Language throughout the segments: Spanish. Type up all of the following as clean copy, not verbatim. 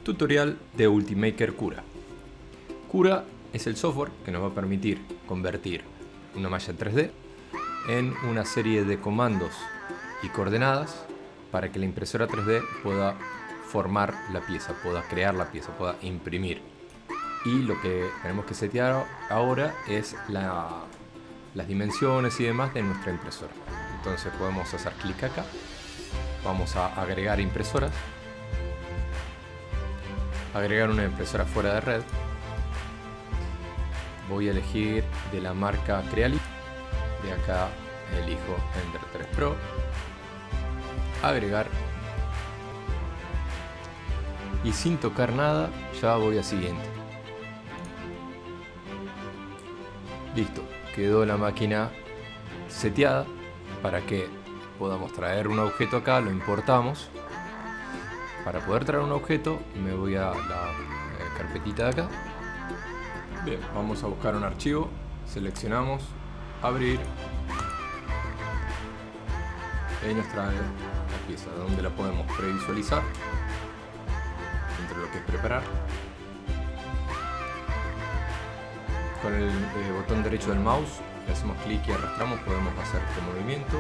Tutorial de Ultimaker Cura. Cura es el software que nos va a permitir convertir una malla 3D en una serie de comandos y coordenadas para que la impresora 3D pueda formar la pieza, pueda crear la pieza, pueda imprimir. Y lo que tenemos que setear ahora es las dimensiones y demás de nuestra impresora. Entonces podemos hacer clic acá, vamos a agregar impresoras, agregar una impresora fuera de red. Voy a elegir de la marca Creality, de acá elijo Ender 3 Pro, agregar, y sin tocar nada ya voy a siguiente. Listo, quedó la máquina seteada para que podamos traer un objeto acá, lo importamos. Para poder traer un objeto me voy a la carpetita de acá. Bien, vamos a buscar un archivo, seleccionamos, abrir, y ahí nos trae la pieza, donde la podemos previsualizar, entre lo que es preparar. Con el botón derecho del mouse le hacemos clic y arrastramos, podemos hacer este movimiento.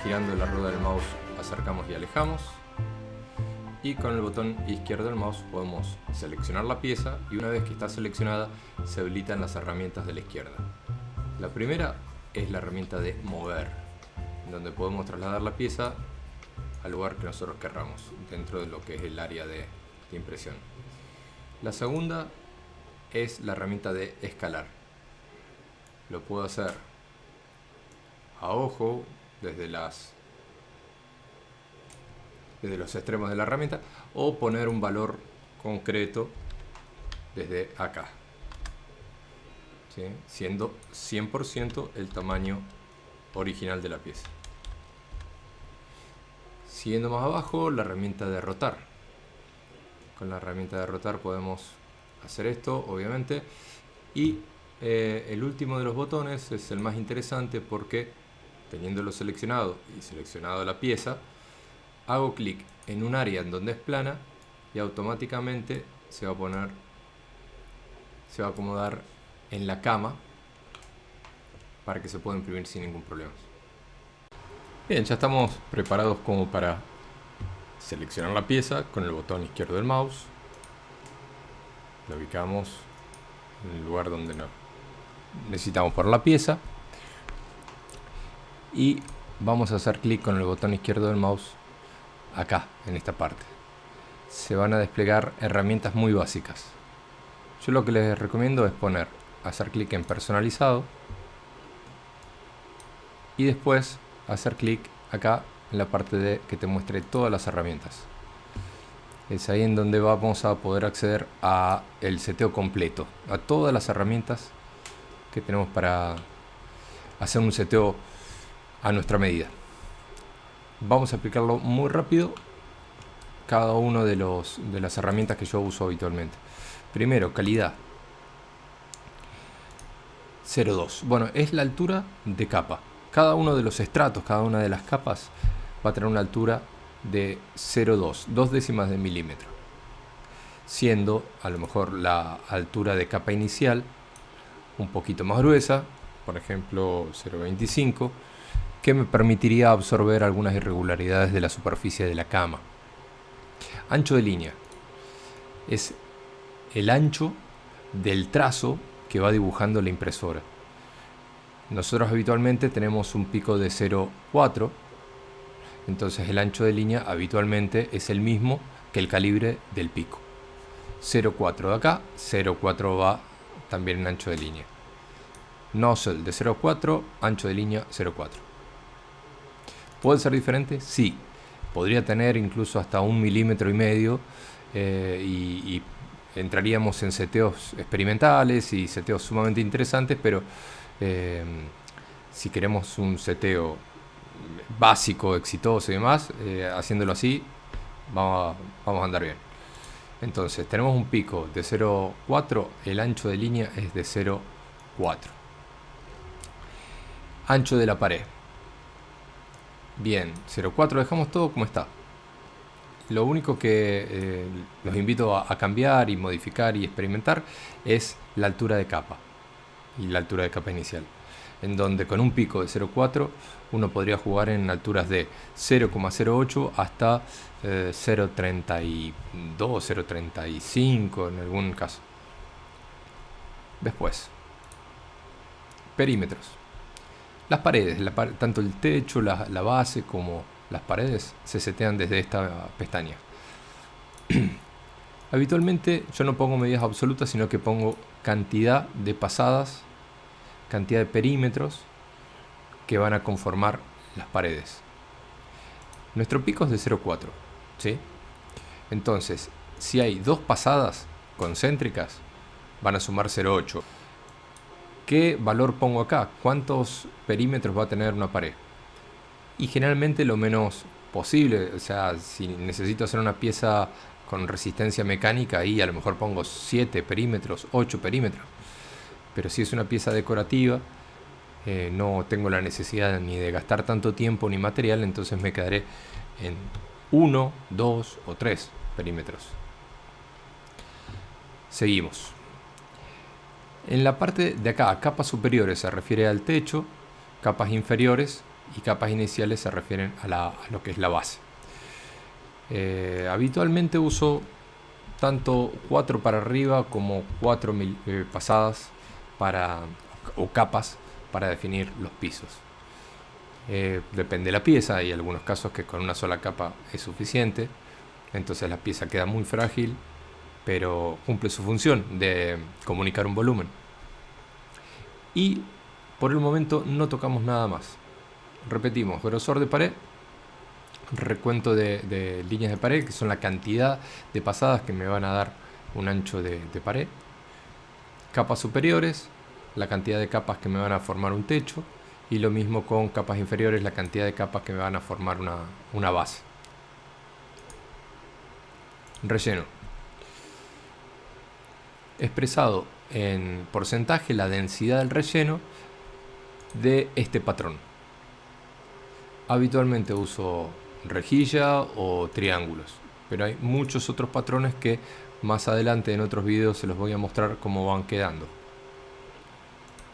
Girando la rueda del mouse acercamos y alejamos. Y con el botón izquierdo del mouse podemos seleccionar la pieza, y una vez que está seleccionada se habilitan las herramientas de la izquierda. La primera es la herramienta de mover, donde podemos trasladar la pieza al lugar que nosotros querramos dentro de lo que es el área de impresión. La segunda es la herramienta de escalar. Lo puedo hacer a ojo desde los extremos de la herramienta, o poner un valor concreto desde acá, ¿sí? Siendo 100% el tamaño original de la pieza. Siguiendo más abajo, la herramienta de rotar. Con la herramienta de rotar podemos hacer esto, obviamente, y el último de los botones es el más interesante, porque teniéndolo seleccionado y seleccionado la pieza, hago clic en un área en donde es plana y automáticamente se va a acomodar en la cama para que se pueda imprimir sin ningún problema. Bien, ya estamos preparados como para seleccionar la pieza. Con el botón izquierdo del mouse la ubicamos en el lugar donde necesitamos poner la pieza, y vamos a hacer clic con el botón izquierdo del mouse acá, en esta parte. Se van a desplegar herramientas muy básicas. Yo lo que les recomiendo es hacer clic en personalizado, y después hacer clic acá en la parte de que te muestre todas las herramientas. Es ahí en donde vamos a poder acceder a el seteo completo, a todas las herramientas que tenemos para hacer un seteo a nuestra medida. Vamos a aplicarlo muy rápido, cada uno de las herramientas que yo uso habitualmente. Primero, calidad 0,2. Bueno, es la altura de capa. Cada uno de los estratos, cada una de las capas va a tener una altura de 0,2, 2 décimas de milímetro, siendo a lo mejor la altura de capa inicial un poquito más gruesa, por ejemplo 0,25, que me permitiría absorber algunas irregularidades de la superficie de la cama. Ancho de línea es el ancho del trazo que va dibujando la impresora. Nosotros habitualmente tenemos un pico de 0,4, entonces el ancho de línea habitualmente es el mismo que el calibre del pico. 0,4 de acá, 0,4 va también en ancho de línea. Nozzle de 0,4, ancho de línea 0,4. ¿Puede ser diferente? Sí. Podría tener incluso hasta 1,5 milímetros, y entraríamos en seteos experimentales y seteos sumamente interesantes, pero si queremos un seteo básico, exitoso y demás, haciéndolo así vamos a andar bien. Entonces tenemos un pico de 0,4, el ancho de línea es de 0,4. Ancho de la pared. Bien, 0,4 dejamos todo como está. Lo único que los invito a cambiar y modificar y experimentar es la altura de capa y la altura de capa inicial, en donde con un pico de 0,4 uno podría jugar en alturas de 0,08 hasta 0,32, 0,35 en algún caso. Después, perímetros. Las paredes, tanto el techo, la base como las paredes se setean desde esta pestaña. Habitualmente yo no pongo medidas absolutas, sino que pongo cantidad de pasadas, cantidad de perímetros que van a conformar las paredes. Nuestro pico es de 0,4, ¿sí? Entonces, si hay dos pasadas concéntricas, van a sumar 0,8. ¿Qué valor pongo acá? ¿Cuántos perímetros va a tener una pared? Y generalmente lo menos posible. O sea, si necesito hacer una pieza con resistencia mecánica, ahí a lo mejor pongo 7 perímetros, 8 perímetros. Pero si es una pieza decorativa, no tengo la necesidad ni de gastar tanto tiempo ni material, entonces me quedaré en 1, 2 o 3 perímetros. Seguimos. En la parte de acá, capas superiores se refiere al techo, capas inferiores y capas iniciales se refieren a lo que es la base. Habitualmente uso tanto 4 para arriba como 4 pasadas o capas para definir los pisos. Depende de la pieza, hay algunos casos que con una sola capa es suficiente, entonces la pieza queda muy frágil, pero cumple su función de comunicar un volumen. Y por el momento no tocamos nada más. Repetimos, grosor de pared, recuento de líneas de pared, que son la cantidad de pasadas que me van a dar un ancho de pared. Capas superiores, la cantidad de capas que me van a formar un techo. Y lo mismo con capas inferiores, la cantidad de capas que me van a formar una base. Relleno. Expresado en porcentaje la densidad del relleno de este patrón. Habitualmente uso rejilla o triángulos, pero hay muchos otros patrones que más adelante en otros videos se los voy a mostrar cómo van quedando.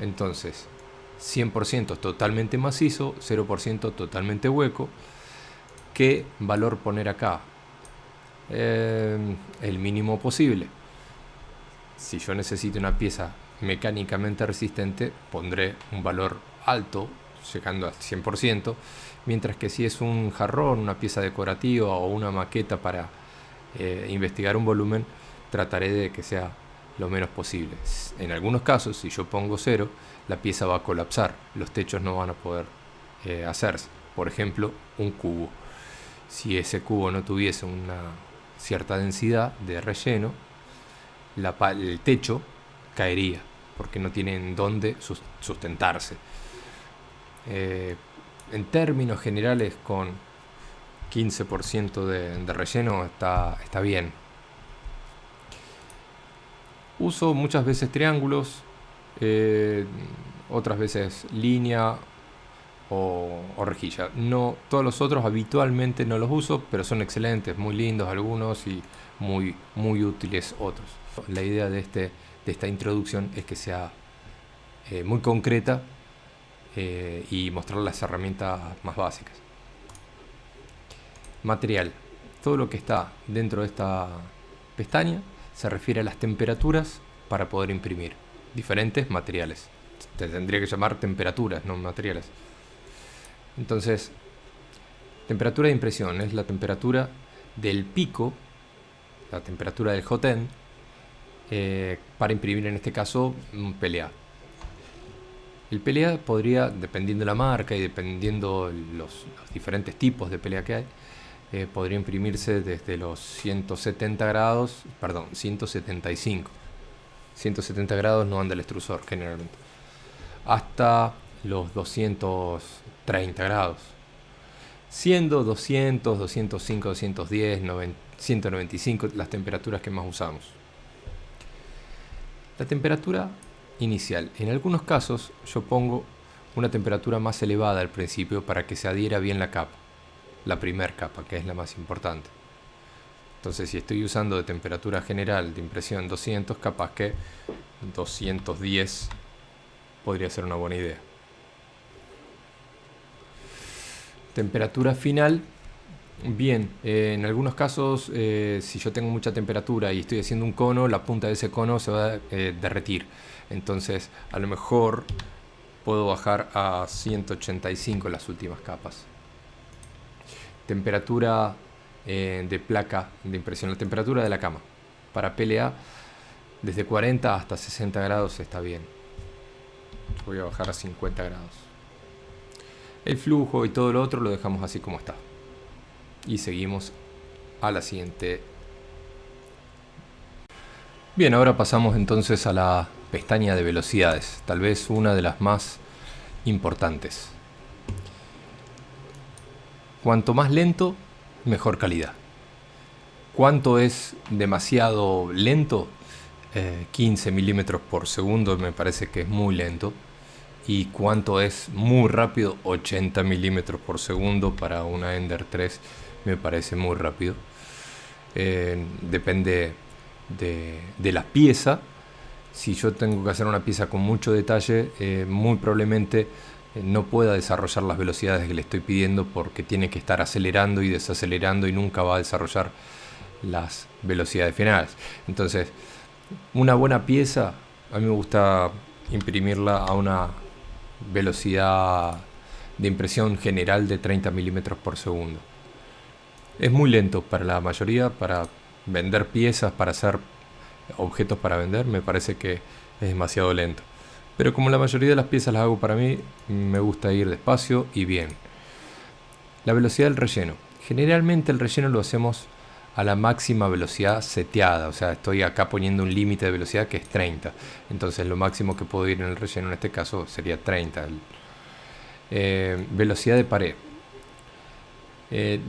Entonces, 100% totalmente macizo, 0% totalmente hueco. ¿Qué valor poner acá? El mínimo posible. Si yo necesito una pieza mecánicamente resistente, pondré un valor alto, llegando al 100%, mientras que si es un jarrón, una pieza decorativa o una maqueta para investigar un volumen, trataré de que sea lo menos posible. En algunos casos, si yo pongo 0, la pieza va a colapsar, los techos no van a poder hacerse. Por ejemplo, un cubo. Si ese cubo no tuviese una cierta densidad de relleno, el techo caería porque no tienen dónde sustentarse. En términos generales, con 15% de relleno está bien. Uso muchas veces triángulos, otras veces línea o rejilla. No, todos los otros habitualmente no los uso, pero son excelentes, muy lindos algunos y muy útiles otros. La idea de esta introducción es que sea muy concreta y mostrar las herramientas más básicas. Material. Todo lo que está dentro de esta pestaña se refiere a las temperaturas para poder imprimir diferentes materiales. Te tendría que llamar temperaturas, no materiales. Entonces, temperatura de impresión es la temperatura del pico, la temperatura del hot end, para imprimir en este caso un PLA. El PLA podría, dependiendo de la marca y dependiendo los diferentes tipos de PLA que hay, podría imprimirse desde los 170 grados, perdón, 175. 170 grados no anda el extrusor generalmente. Hasta los 230 grados. Siendo 200, 205, 210, 195 las temperaturas que más usamos. La temperatura inicial. En algunos casos yo pongo una temperatura más elevada al principio para que se adhiera bien la capa. La primera capa, que es la más importante. Entonces, si estoy usando de temperatura general de impresión 200, capaz que 210 podría ser una buena idea. Temperatura final. Bien, en algunos casos, si yo tengo mucha temperatura y estoy haciendo un cono, la punta de ese cono se va a derretir. Entonces, a lo mejor puedo bajar a 185 las últimas capas. Temperatura de placa de impresión, la temperatura de la cama. Para PLA, desde 40 hasta 60 grados está bien. Voy a bajar a 50 grados. El flujo y todo lo otro lo dejamos así como está. Y seguimos a la siguiente. Bien, ahora pasamos entonces a la pestaña de velocidades, tal vez una de las más importantes. Cuanto más lento, mejor calidad. ¿Cuánto es demasiado lento? 15 milímetros por segundo me parece que es muy lento. ¿Y cuánto es muy rápido? 80 milímetros por segundo para una Ender 3 me parece muy rápido. Depende de la pieza. Si yo tengo que hacer una pieza con mucho detalle, muy probablemente no pueda desarrollar las velocidades que le estoy pidiendo, porque tiene que estar acelerando y desacelerando y nunca va a desarrollar las velocidades finales. Entonces, una buena pieza, a mí me gusta imprimirla a una velocidad de impresión general de 30 milímetros por segundo. Es muy lento para la mayoría, para vender piezas, para hacer objetos para vender, me parece que es demasiado lento. Pero como la mayoría de las piezas las hago para mí, me gusta ir despacio y bien. La velocidad del relleno. Generalmente el relleno lo hacemos a la máxima velocidad seteada, o sea, estoy acá poniendo un límite de velocidad que es 30. Entonces lo máximo que puedo ir en el relleno en este caso sería 30. Velocidad de pared.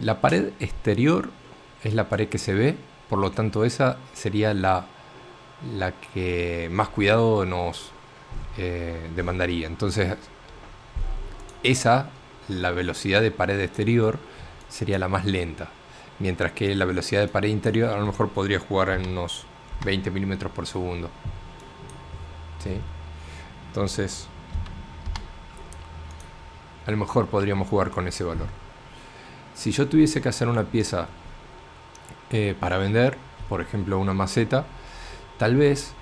La pared exterior es la pared que se ve, por lo tanto esa sería la que más cuidado nos demandaría. Entonces la velocidad de pared exterior sería la más lenta, mientras que la velocidad de pared interior a lo mejor podría jugar en unos 20 milímetros por segundo. ¿Sí? Entonces a lo mejor podríamos jugar con ese valor. Si yo tuviese que hacer una pieza para vender, por ejemplo una maceta, tal vez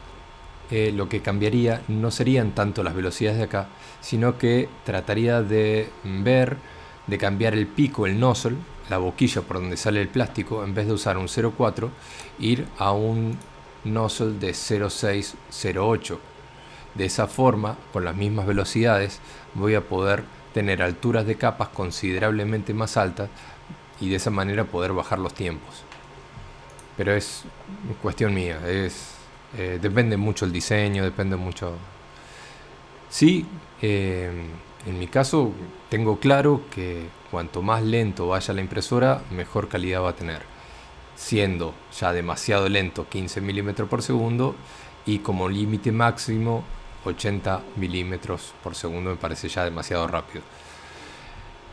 lo que cambiaría no serían tanto las velocidades de acá, sino que trataría de cambiar el pico, el nozzle, la boquilla por donde sale el plástico. En vez de usar un 0.4, ir a un nozzle de 0.6, 0.8. De esa forma, con las mismas velocidades, voy a poder tener alturas de capas considerablemente más altas y de esa manera poder bajar los tiempos. Pero es cuestión mía, depende mucho el diseño, depende mucho. Sí, en mi caso tengo claro que cuanto más lento vaya la impresora, mejor calidad va a tener, siendo ya demasiado lento 15 milímetros por segundo y como límite máximo 80 milímetros por segundo me parece ya demasiado rápido.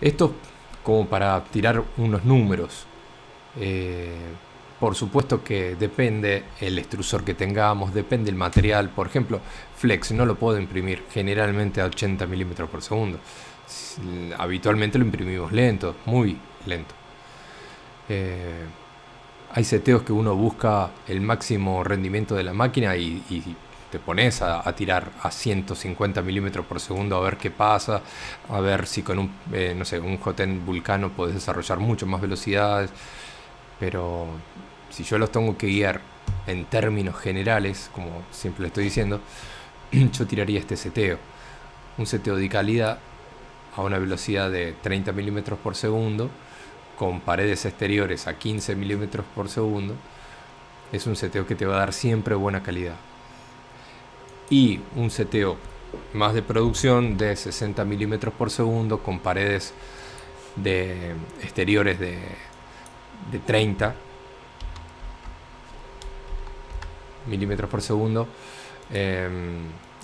Esto como para tirar unos números. Por supuesto que depende el extrusor que tengamos, depende el material. Por ejemplo, flex no lo puedo imprimir generalmente a 80 milímetros por segundo. Habitualmente lo imprimimos lento, muy lento. Hay seteos que uno busca el máximo rendimiento de la máquina y te pones a tirar a 150 milímetros por segundo a ver qué pasa, a ver si con un JTEN Vulcano podés desarrollar mucho más velocidades. Pero si yo los tengo que guiar en términos generales, como siempre le estoy diciendo, yo tiraría este seteo. Un seteo de calidad a una velocidad de 30 milímetros por segundo, con paredes exteriores a 15 milímetros por segundo, es un seteo que te va a dar siempre buena calidad. Y un seteo más de producción de 60 milímetros por segundo, con paredes de exteriores de 30 milímetros por segundo.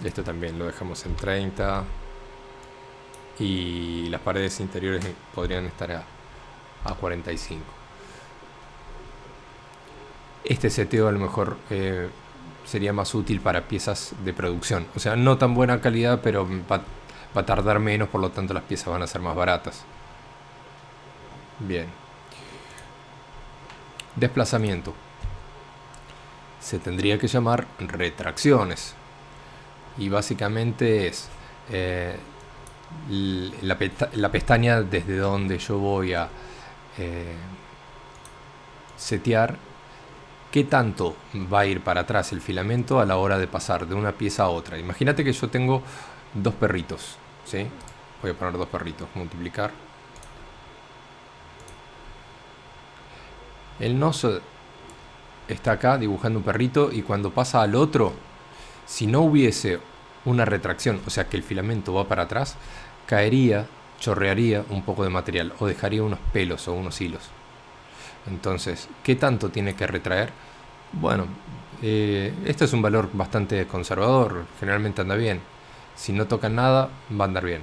Esto también lo dejamos en 30 y las paredes interiores podrían estar a 45. Este seteo a lo mejor sería más útil para piezas de producción. O sea, no tan buena calidad, pero va a tardar menos, por lo tanto las piezas van a ser más baratas. Bien. Desplazamiento. Se tendría que llamar retracciones. Y básicamente es la pestaña desde donde yo voy a setear qué tanto va a ir para atrás el filamento a la hora de pasar de una pieza a otra. Imagínate que yo tengo dos perritos, ¿sí? Voy a poner dos perritos, multiplicar. El nozo está acá dibujando un perrito, y cuando pasa al otro, si no hubiese una retracción, o sea que el filamento va para atrás, caería, chorrearía un poco de material o dejaría unos pelos o unos hilos. Entonces, ¿qué tanto tiene que retraer? Bueno, este es un valor bastante conservador, generalmente anda bien. Si no tocan nada, va a andar bien.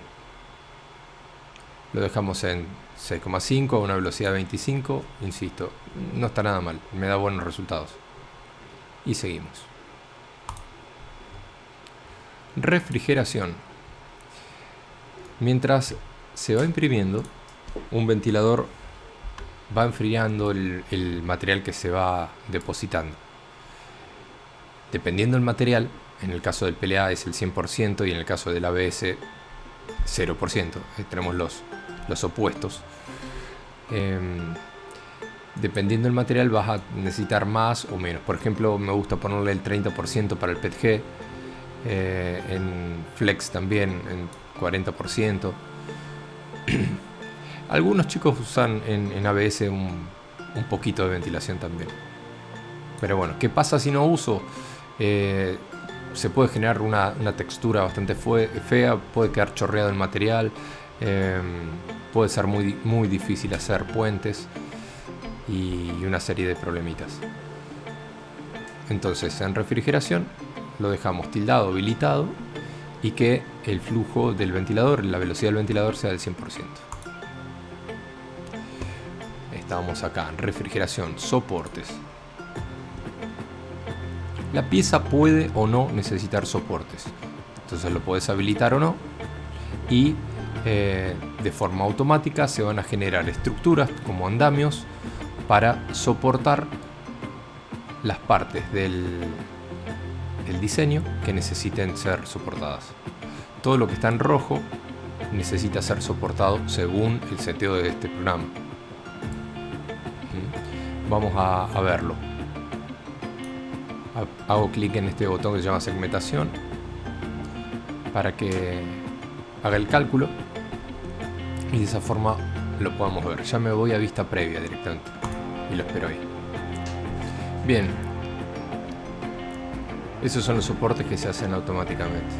Lo dejamos en 6,5 a una velocidad de 25, insisto, no está nada mal, me da buenos resultados. Y seguimos. Refrigeración. Mientras se va imprimiendo, un ventilador va enfriando el material que se va depositando. Dependiendo del material, en el caso del PLA es el 100% y en el caso del ABS 0%. Tenemos los opuestos. Dependiendo del material vas a necesitar más o menos. Por ejemplo, me gusta ponerle el 30% para el PETG. En Flex también en 40%. Algunos chicos usan en ABS un poquito de ventilación también. Pero bueno, ¿qué pasa si no uso? Se puede generar una textura bastante fea, puede quedar chorreado el material, puede ser muy difícil hacer puentes y una serie de problemitas. Entonces, en refrigeración lo dejamos tildado, habilitado, y que el flujo del ventilador, la velocidad del ventilador sea del 100%. Estamos acá en refrigeración, soportes. La pieza puede o no necesitar soportes, entonces lo puedes habilitar o no, y de forma automática se van a generar estructuras como andamios para soportar las partes del diseño que necesiten ser soportadas. Todo lo que está en rojo necesita ser soportado según el seteo de este programa. Vamos a verlo. Hago clic en este botón que se llama segmentación para que haga el cálculo y de esa forma lo podamos ver. Ya me voy a vista previa directamente y lo espero ahí. Bien, esos son los soportes que se hacen automáticamente.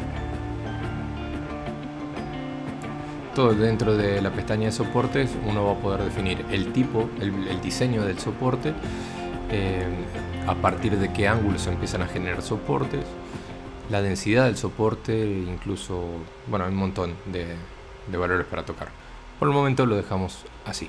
Todo dentro de la pestaña de soportes uno va a poder definir el tipo, el diseño del soporte, a partir de qué ángulos se empiezan a generar soportes, la densidad del soporte, incluso, bueno, hay un montón de valores para tocar. Por el momento lo dejamos así.